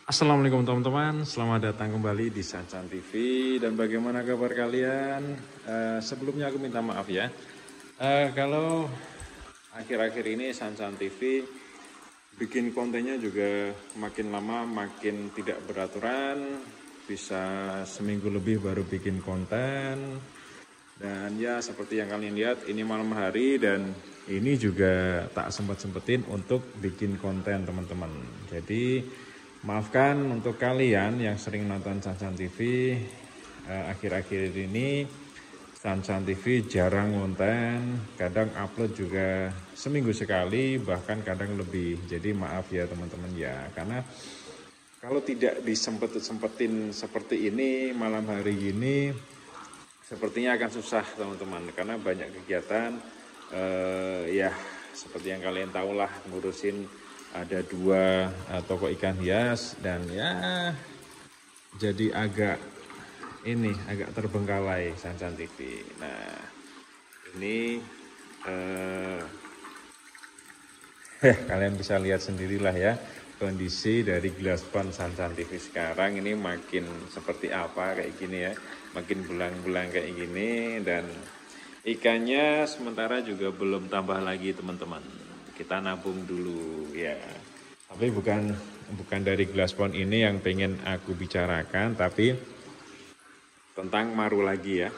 Assalamualaikum teman-teman, selamat datang kembali di Sancan TV. Dan bagaimana kabar kalian? Sebelumnya aku minta maaf ya, kalau akhir-akhir ini Sancan TV bikin kontennya juga makin lama makin tidak beraturan. Bisa seminggu lebih baru bikin konten. Dan ya seperti yang kalian lihat, ini malam hari dan ini juga tak sempat-sempetin untuk bikin konten teman-teman. Jadi maafkan untuk kalian yang sering nonton Sancan TV, akhir-akhir ini Sancan TV jarang konten, kadang upload juga seminggu sekali, bahkan kadang lebih. Jadi maaf ya teman-teman ya, karena kalau tidak disempet-sempetin seperti ini malam hari ini, sepertinya akan susah teman-teman, karena banyak kegiatan. Ya seperti yang kalian tahu lah, ngurusin ada 2 toko ikan hias dan ya jadi agak terbengkalai Sancan TV. Nah ini kalian bisa lihat sendirilah ya kondisi dari Glassbond Sancan TV sekarang ini makin seperti apa kayak gini ya, makin belang-belang kayak gini, dan ikannya sementara juga belum tambah lagi teman-teman. Kita nabung dulu ya. Tapi bukan dari Glassbond ini yang pengen aku bicarakan, tapi tentang maru lagi ya.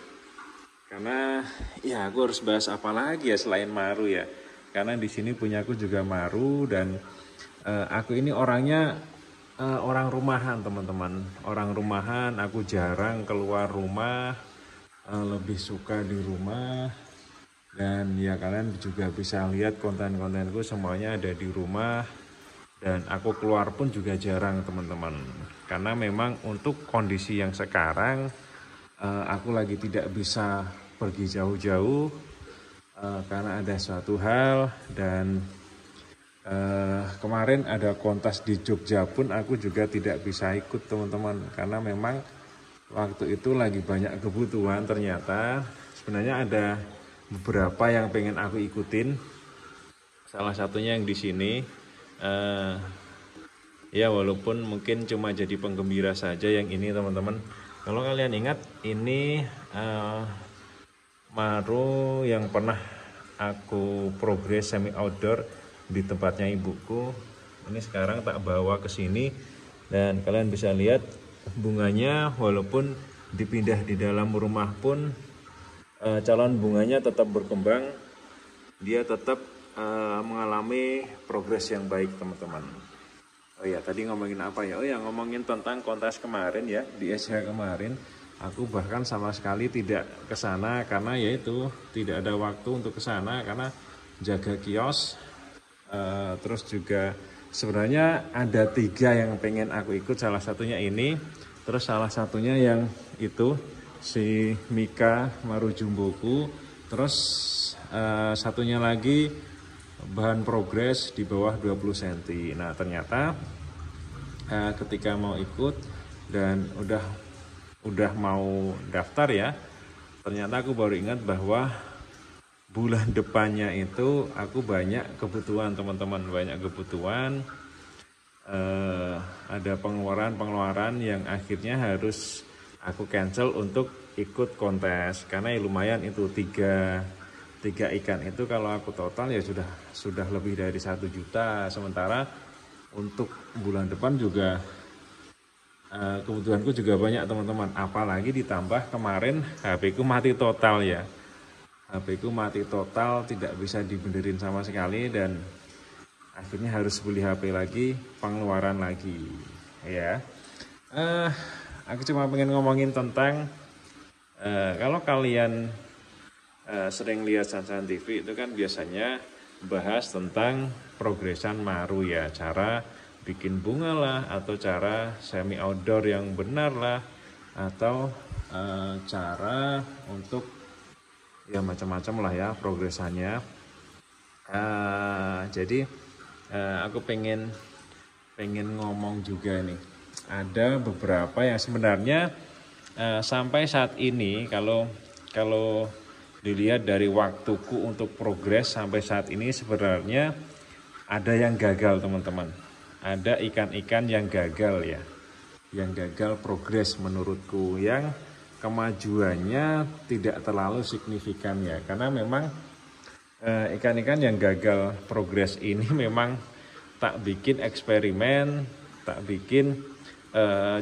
Karena ya aku harus bahas apa lagi ya selain maru ya. Karena di sini punya aku juga maru, dan aku ini orangnya orang rumahan teman-teman. Orang rumahan, aku jarang keluar rumah, lebih suka di rumah. Dan ya kalian juga bisa lihat konten-kontenku semuanya ada di rumah. Dan aku keluar pun juga jarang teman-teman. Karena memang untuk kondisi yang sekarang, aku lagi tidak bisa pergi jauh-jauh karena ada suatu hal. Dan kemarin ada kontes di Jogja pun aku juga tidak bisa ikut teman-teman, karena memang waktu itu lagi banyak kebutuhan. Ternyata sebenarnya ada beberapa yang pengen aku ikutin, salah satunya yang di sini. Ya walaupun mungkin cuma jadi penggembira saja yang ini teman-teman. Kalau kalian ingat, ini maru yang pernah aku progres semi outdoor di tempatnya ibuku. Ini sekarang tak bawa ke sini, dan kalian bisa lihat bunganya walaupun dipindah di dalam rumah pun calon bunganya tetap berkembang. Dia tetap mengalami progres yang baik teman-teman. Oh ya, tadi ngomongin apa ya? Oh ya, ngomongin tentang kontes kemarin ya, di SH kemarin. Aku bahkan sama sekali tidak ke sana karena yaitu tidak ada waktu untuk ke sana karena jaga kios. Terus juga sebenarnya ada 3 yang pengen aku ikut, salah satunya ini. Terus salah satunya yang itu si Mika Maru Jumboku. Terus satunya lagi bahan progres di bawah 20 cm. Nah ternyata ketika mau ikut dan udah mau daftar ya, ternyata aku baru ingat bahwa bulan depannya itu aku banyak kebutuhan teman-teman, banyak kebutuhan. Ada pengeluaran yang akhirnya harus aku cancel untuk ikut kontes, karena ya lumayan itu 3 ikan itu kalau aku total ya sudah lebih dari 1 juta. Sementara untuk bulan depan juga kebutuhanku juga banyak teman-teman, apalagi ditambah kemarin HP ku mati total ya. HP ku mati total, tidak bisa dibenerin sama sekali, dan akhirnya harus beli HP lagi, pengeluaran lagi ya. Aku cuma pengen ngomongin tentang kalau kalian sering lihat Sancan TV itu kan biasanya bahas tentang progresan maru ya, cara bikin bunga lah, atau cara semi outdoor yang benar lah, atau cara untuk ya macam-macam lah ya progresannya. Jadi aku pengen ngomong juga nih, ada beberapa yang sebenarnya sampai saat ini kalau dilihat dari waktuku untuk progres sampai saat ini, sebenarnya ada yang gagal teman-teman. ada ikan-ikan yang gagal ya, yang gagal progres menurutku, yang kemajuannya tidak terlalu signifikan ya, karena memang ikan-ikan yang gagal progres ini memang tak bikin eksperimen, tak bikin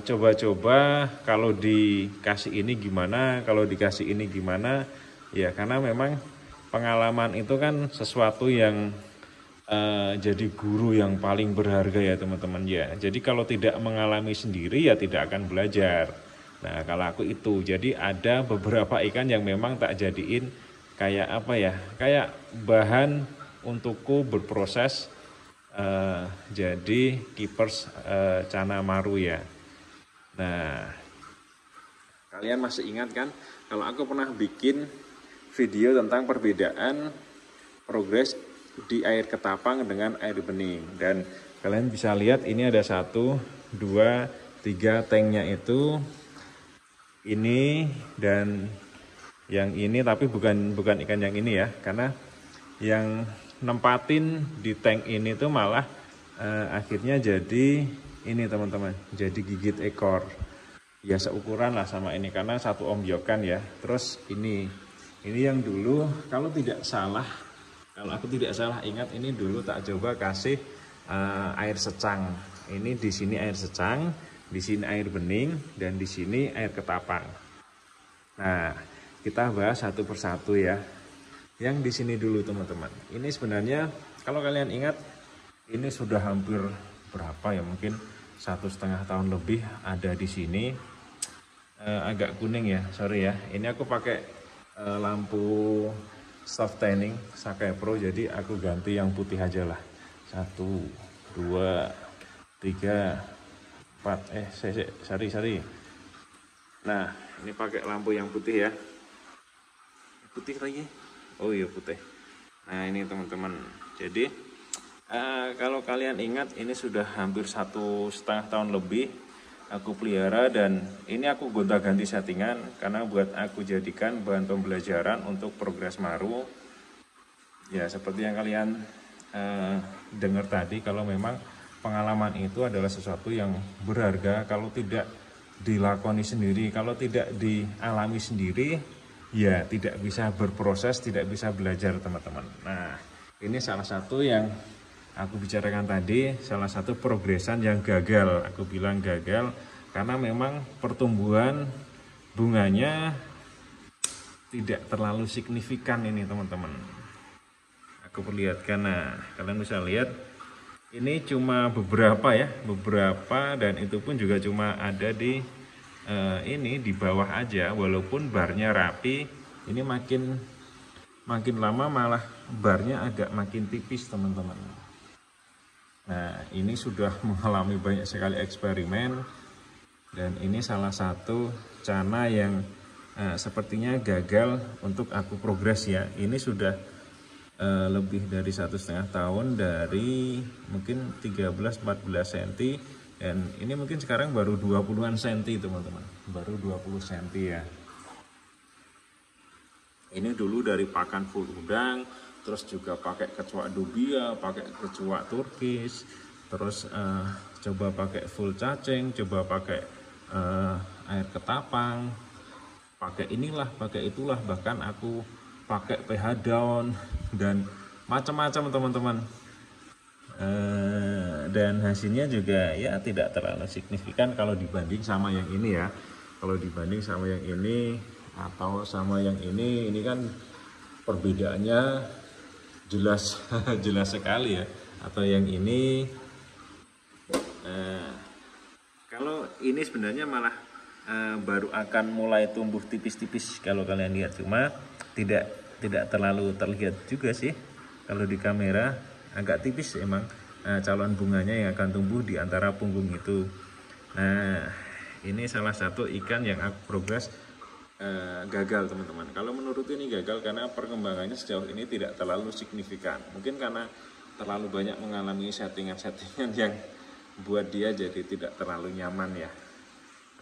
coba-coba kalau dikasih ini gimana, kalau dikasih ini gimana ya, karena memang pengalaman itu kan sesuatu yang jadi guru yang paling berharga ya teman-teman ya. Jadi kalau tidak mengalami sendiri ya tidak akan belajar. Nah kalau aku itu, jadi ada beberapa ikan yang memang tak jadiin kayak apa ya, kayak bahan untukku berproses jadi keepers Cana Maru ya. Nah kalian masih ingat kan kalau aku pernah bikin video tentang perbedaan progres di air ketapang dengan air bening, dan kalian bisa lihat ini ada 1, 2, 3 tanknya itu, ini dan yang ini, tapi bukan ikan yang ini ya, karena yang nempatin di tank ini tuh malah akhirnya jadi ini teman-teman, jadi gigit ekor ya, seukuran lah sama ini karena 1 ombyokan ya. Terus ini yang dulu kalau aku tidak salah ingat, ini dulu tak coba kasih air secang. Ini di sini air secang, di sini air bening, dan di sini air ketapang. Nah, kita bahas satu persatu ya. Yang di sini dulu teman-teman. Ini sebenarnya kalau kalian ingat, ini sudah hampir berapa ya? Mungkin 1,5 tahun lebih ada di sini. Agak kuning ya, sorry ya. Ini aku pakai lampu soft tanning Sakai Pro, jadi aku ganti yang putih aja lah. 1, 2, 3, 4. Sorry. Nah, ini pakai lampu yang putih ya. Putih lagi. Oh iya putih. Nah ini teman-teman. Jadi kalau kalian ingat, ini sudah hampir 1,5 tahun lebih aku pelihara, dan ini aku gonta-ganti settingan karena buat aku jadikan bahan pembelajaran untuk progres Maru. Ya seperti yang kalian dengar tadi, kalau memang pengalaman itu adalah sesuatu yang berharga, kalau tidak dilakoni sendiri, kalau tidak dialami sendiri, ya tidak bisa berproses, tidak bisa belajar teman-teman. Nah ini salah satu yang aku bicarakan tadi, salah satu progresan yang gagal. Aku bilang gagal karena memang pertumbuhan bunganya tidak terlalu signifikan ini teman-teman. Aku perlihatkan, nah kalian bisa lihat ini cuma beberapa ya, dan itu pun juga cuma ada di ini di bawah aja, walaupun barnya rapi. Ini makin lama malah barnya agak makin tipis teman-teman. Nah ini sudah mengalami banyak sekali eksperimen, dan ini salah satu Cana yang sepertinya gagal untuk aku progres ya. Ini sudah lebih dari 1,5 tahun, dari mungkin 13-14 cm, dan ini mungkin sekarang baru 20-an cm teman-teman, baru 20 cm ya. Ini dulu dari pakan full udang, terus juga pakai kecoa dubia, pakai kecoa turkis, terus coba pakai full cacing, coba pakai air ketapang, pakai inilah, pakai itulah, bahkan aku pakai pH down dan macam-macam teman-teman. Dan hasilnya juga ya tidak terlalu signifikan kalau dibanding sama yang ini ya. Kalau dibanding sama yang ini atau sama yang ini kan perbedaannya jelas jelas sekali ya. Atau yang ini kalau ini sebenarnya malah baru akan mulai tumbuh tipis-tipis kalau kalian lihat, cuma tidak terlalu terlihat juga sih kalau di kamera, agak tipis emang calon bunganya yang akan tumbuh di antara punggung itu. Nah ini salah satu ikan yang aku progres gagal teman-teman. Kalau menurut ini gagal karena perkembangannya sejauh ini tidak terlalu signifikan, mungkin karena terlalu banyak mengalami settingan-settingan yang buat dia jadi tidak terlalu nyaman ya.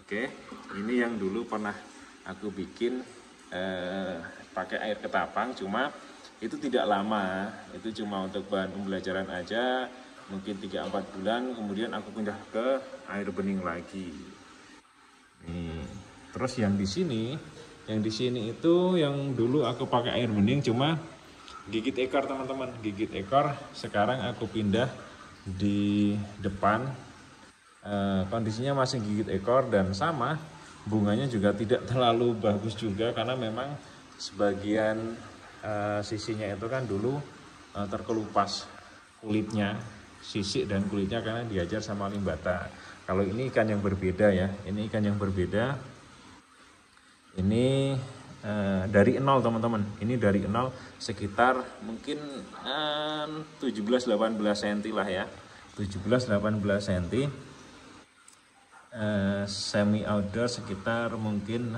Oke, ini yang dulu pernah aku bikin pakai air ketapang, cuma itu tidak lama, itu cuma untuk bahan pembelajaran aja. mungkin 3-4 bulan, kemudian aku pindah ke air bening lagi. Nih, terus yang di sini itu yang dulu aku pakai air bening cuma gigit ekor teman-teman, gigit ekor. Sekarang aku pindah di depan, kondisinya masih gigit ekor dan sama bunganya juga tidak terlalu bagus juga karena memang sebagian sisinya itu kan dulu terkelupas kulitnya, sisik dan kulitnya karena diajar sama limbata. Kalau ini ikan yang berbeda ya, ini ikan yang berbeda. Ini dari nol teman-teman, ini dari nol sekitar mungkin 17-18 cm lah ya, 17-18 cm. Semi outdoor sekitar mungkin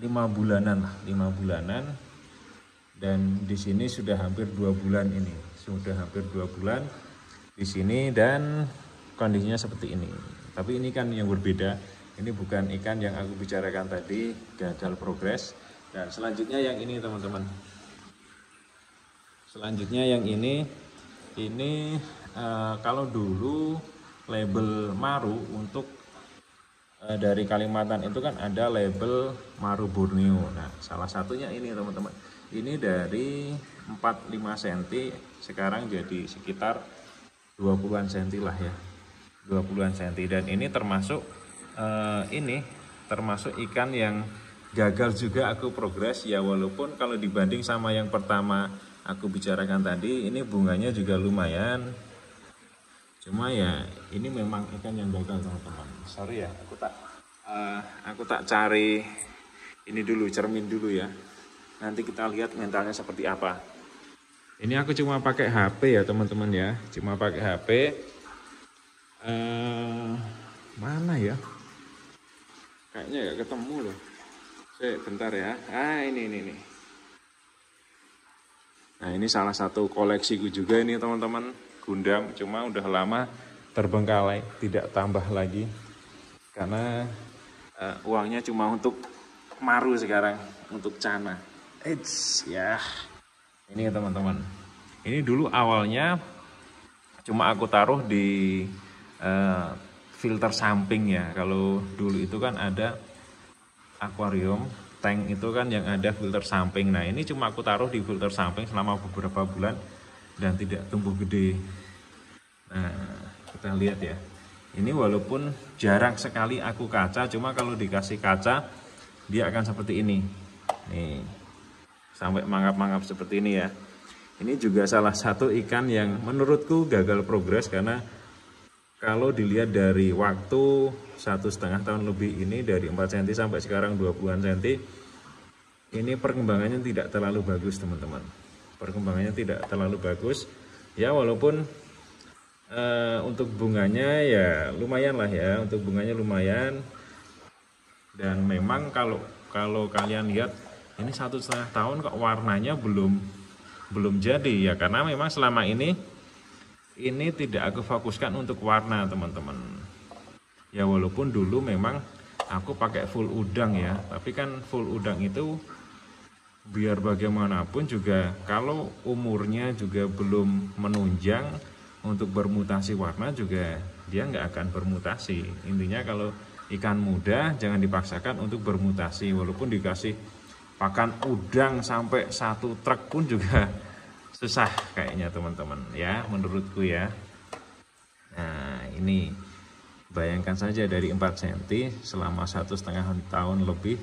5 bulanan lah, 5 bulanan. Dan di sini sudah hampir 2 bulan ini, sudah hampir 2 bulan di sini dan kondisinya seperti ini. Tapi ini kan yang berbeda, ini bukan ikan yang aku bicarakan tadi, gagal progres. Dan selanjutnya yang ini teman-teman, selanjutnya yang ini kalau dulu label Maru untuk dari Kalimantan itu kan ada label Maru Borneo. Nah salah satunya ini teman-teman, ini dari 4-5 cm sekarang jadi sekitar 20-an cm lah ya, 20-an cm. Dan ini termasuk termasuk ikan yang gagal juga aku progres ya, walaupun kalau dibanding sama yang pertama aku bicarakan tadi, ini bunganya juga lumayan. Cuma ya ini memang ikan yang gagal teman-teman. Sorry ya, aku tak cari ini dulu, cermin dulu ya. Nanti kita lihat mentalnya seperti apa. Ini aku cuma pakai HP ya teman-teman ya, cuma pakai HP. Mana ya? Kayaknya gak ketemu loh. Bentar ya. Ini. Nah ini salah satu koleksiku juga ini teman-teman, gundam. Cuma udah lama terbengkalai, tidak tambah lagi karena uangnya cuma untuk Maru sekarang, untuk Cana. Ya, ini teman-teman. Ini dulu awalnya cuma aku taruh di filter samping ya. Kalau dulu itu kan ada akuarium tank itu kan yang ada filter samping. Nah ini cuma aku taruh di filter samping selama beberapa bulan dan tidak tumbuh gede. Nah kita lihat ya, ini walaupun jarang sekali aku kaca, cuma kalau dikasih kaca dia akan seperti ini nih, sampai mangap-mangap seperti ini ya. Ini juga salah satu ikan yang menurutku gagal progres karena kalau dilihat dari waktu 1,5 tahun lebih ini, dari 4 cm sampai sekarang 20-an cm, ini perkembangannya tidak terlalu bagus teman-teman. Perkembangannya tidak terlalu bagus ya, walaupun untuk bunganya ya lumayan lah ya, untuk bunganya lumayan. Dan memang kalau kalian lihat ini 1,5 tahun kok warnanya belum jadi ya, karena memang selama ini tidak aku fokuskan untuk warna teman-teman ya, walaupun dulu memang aku pakai full udang ya, tapi kan full udang itu biar bagaimanapun juga kalau umurnya juga belum menunjang untuk bermutasi warna juga dia nggak akan bermutasi. Intinya kalau ikan muda jangan dipaksakan untuk bermutasi, walaupun dikasih pakan udang sampai 1 truk pun juga susah kayaknya teman-teman ya, menurutku ya. Nah ini bayangkan saja dari 4 cm selama 1,5 tahun lebih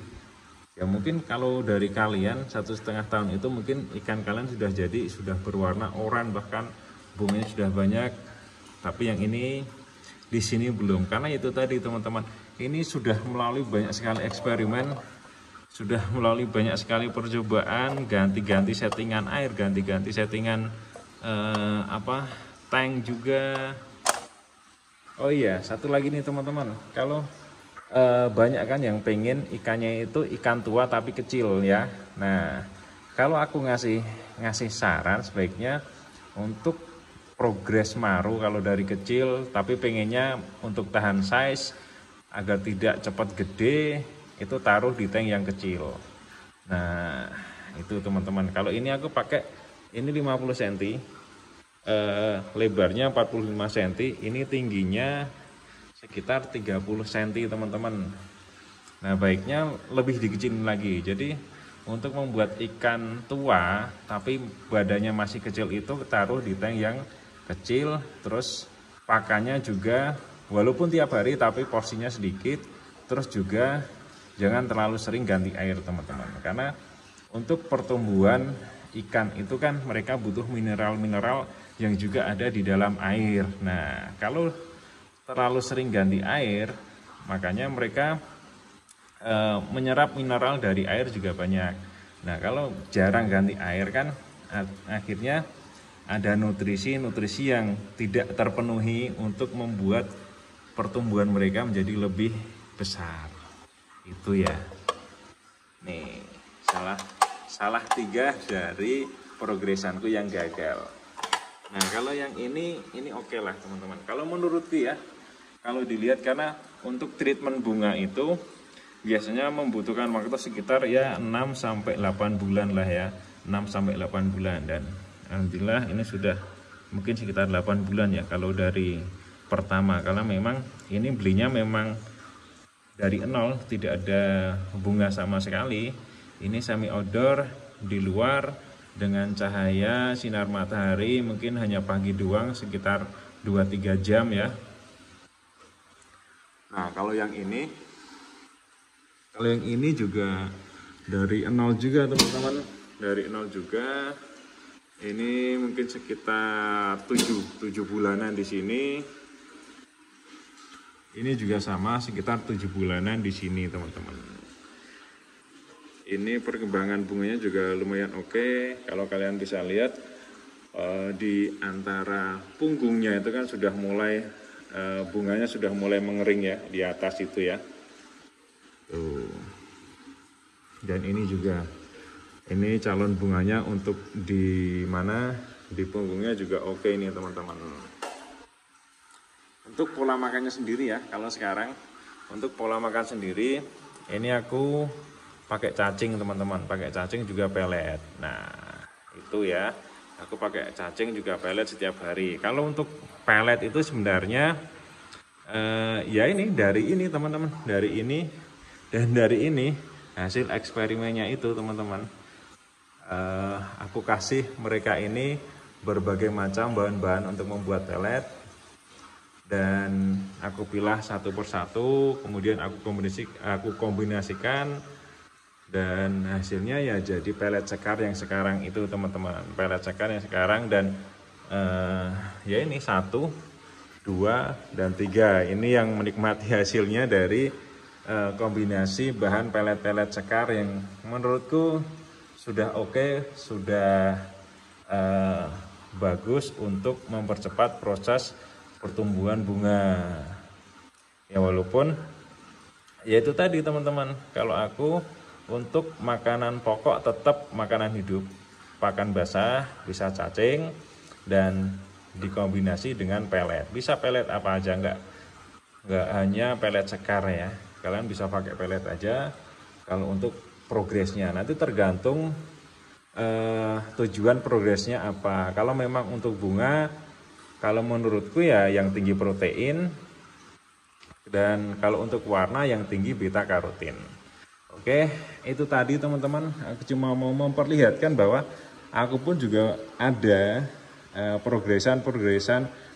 ya, mungkin kalau dari kalian 1,5 tahun itu mungkin ikan kalian sudah jadi, sudah berwarna oranye, bahkan bunganya sudah banyak. Tapi yang ini di sini belum, karena itu tadi teman-teman, ini sudah melalui banyak sekali eksperimen, sudah melalui banyak sekali percobaan, ganti-ganti settingan air, ganti-ganti settingan tank juga. Oh iya, satu lagi nih teman-teman, kalau banyak kan yang pengen ikannya itu ikan tua tapi kecil ya. Nah kalau aku ngasih saran, sebaiknya untuk progres Maru kalau dari kecil tapi pengennya untuk tahan size agar tidak cepat gede, itu taruh di tank yang kecil. Nah itu teman-teman, kalau ini aku pakai ini 50 cm lebarnya 45 cm, ini tingginya sekitar 30 cm teman-teman. Nah baiknya lebih dikecilin lagi. Jadi untuk membuat ikan tua tapi badannya masih kecil itu taruh di tank yang kecil, terus pakannya juga walaupun tiap hari tapi porsinya sedikit, terus juga jangan terlalu sering ganti air teman-teman, karena untuk pertumbuhan ikan itu kan mereka butuh mineral-mineral yang juga ada di dalam air. Nah kalau terlalu sering ganti air, makanya mereka menyerap mineral dari air juga banyak. Nah kalau jarang ganti air kan akhirnya ada nutrisi-nutrisi yang tidak terpenuhi untuk membuat pertumbuhan mereka menjadi lebih besar. Itu ya. Nih, salah 3 dari progresanku yang gagal. Nah, kalau yang ini oke lah teman-teman. Kalau menurutku ya, kalau dilihat karena untuk treatment bunga itu biasanya membutuhkan waktu sekitar ya 6 sampai 8 bulan lah ya. 6 sampai 8 bulan, dan alhamdulillah ini sudah mungkin sekitar 8 bulan ya kalau dari pertama, karena memang ini belinya memang dari nol, tidak ada bunga sama sekali. Ini semi outdoor di luar dengan cahaya sinar matahari mungkin hanya pagi doang sekitar 2-3 jam ya. Nah kalau yang ini juga dari nol juga teman-teman, dari nol juga. Ini mungkin sekitar 7 bulanan di sini. Ini juga sama sekitar 7 bulanan di sini teman-teman. Ini perkembangan bunganya juga lumayan oke. Kalau kalian bisa lihat di antara punggungnya itu kan sudah mulai bunganya sudah mulai mengering ya di atas itu ya. Tuh. Dan ini juga, ini calon bunganya untuk di mana, di punggungnya juga oke ini teman-teman. Untuk pola makannya sendiri ya, kalau sekarang untuk pola makan sendiri ini aku pakai cacing teman-teman, pakai cacing juga pelet. Nah itu ya, aku pakai cacing juga pelet setiap hari. Kalau untuk pelet itu sebenarnya ya ini dari ini teman-teman, dari ini dan dari ini hasil eksperimennya itu teman-teman. Aku kasih mereka ini berbagai macam bahan-bahan untuk membuat pelet, dan aku pilah satu persatu, kemudian aku kombinasikan, dan hasilnya ya jadi pelet cekar yang sekarang itu teman-teman, pelet cekar yang sekarang. Dan ya ini 1, 2, dan 3 ini yang menikmati hasilnya dari kombinasi bahan pelet-pelet cekar yang menurutku sudah oke, sudah bagus untuk mempercepat proses pertumbuhan bunga. Ya walaupun ya itu tadi teman-teman, kalau aku untuk makanan pokok tetap makanan hidup, pakan basah, bisa cacing, dan dikombinasi dengan pelet. Bisa pelet apa aja, nggak hanya pelet cekar ya, kalian bisa pakai pelet aja. Kalau untuk progresnya nanti tergantung tujuan progresnya apa. Kalau memang untuk bunga, kalau menurutku ya yang tinggi protein, dan kalau untuk warna yang tinggi beta karotin. Oke, itu tadi teman-teman, aku cuma mau memperlihatkan bahwa aku pun juga ada progresan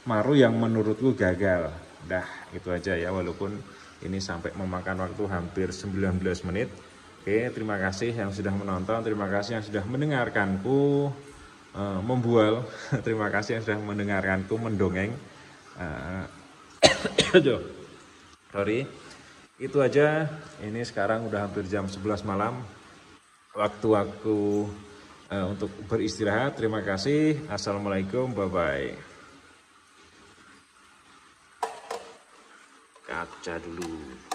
maru yang menurutku gagal. Dah itu aja ya, walaupun ini sampai memakan waktu hampir 19 menit. Oke, terima kasih yang sudah menonton, terima kasih yang sudah mendengarkanku membual, terima kasih yang sudah mendengarkanku mendongeng. Sorry, itu aja. Ini sekarang udah hampir jam 11 malam, waktu aku untuk beristirahat. Terima kasih. Assalamualaikum, bye bye. Kaca dulu.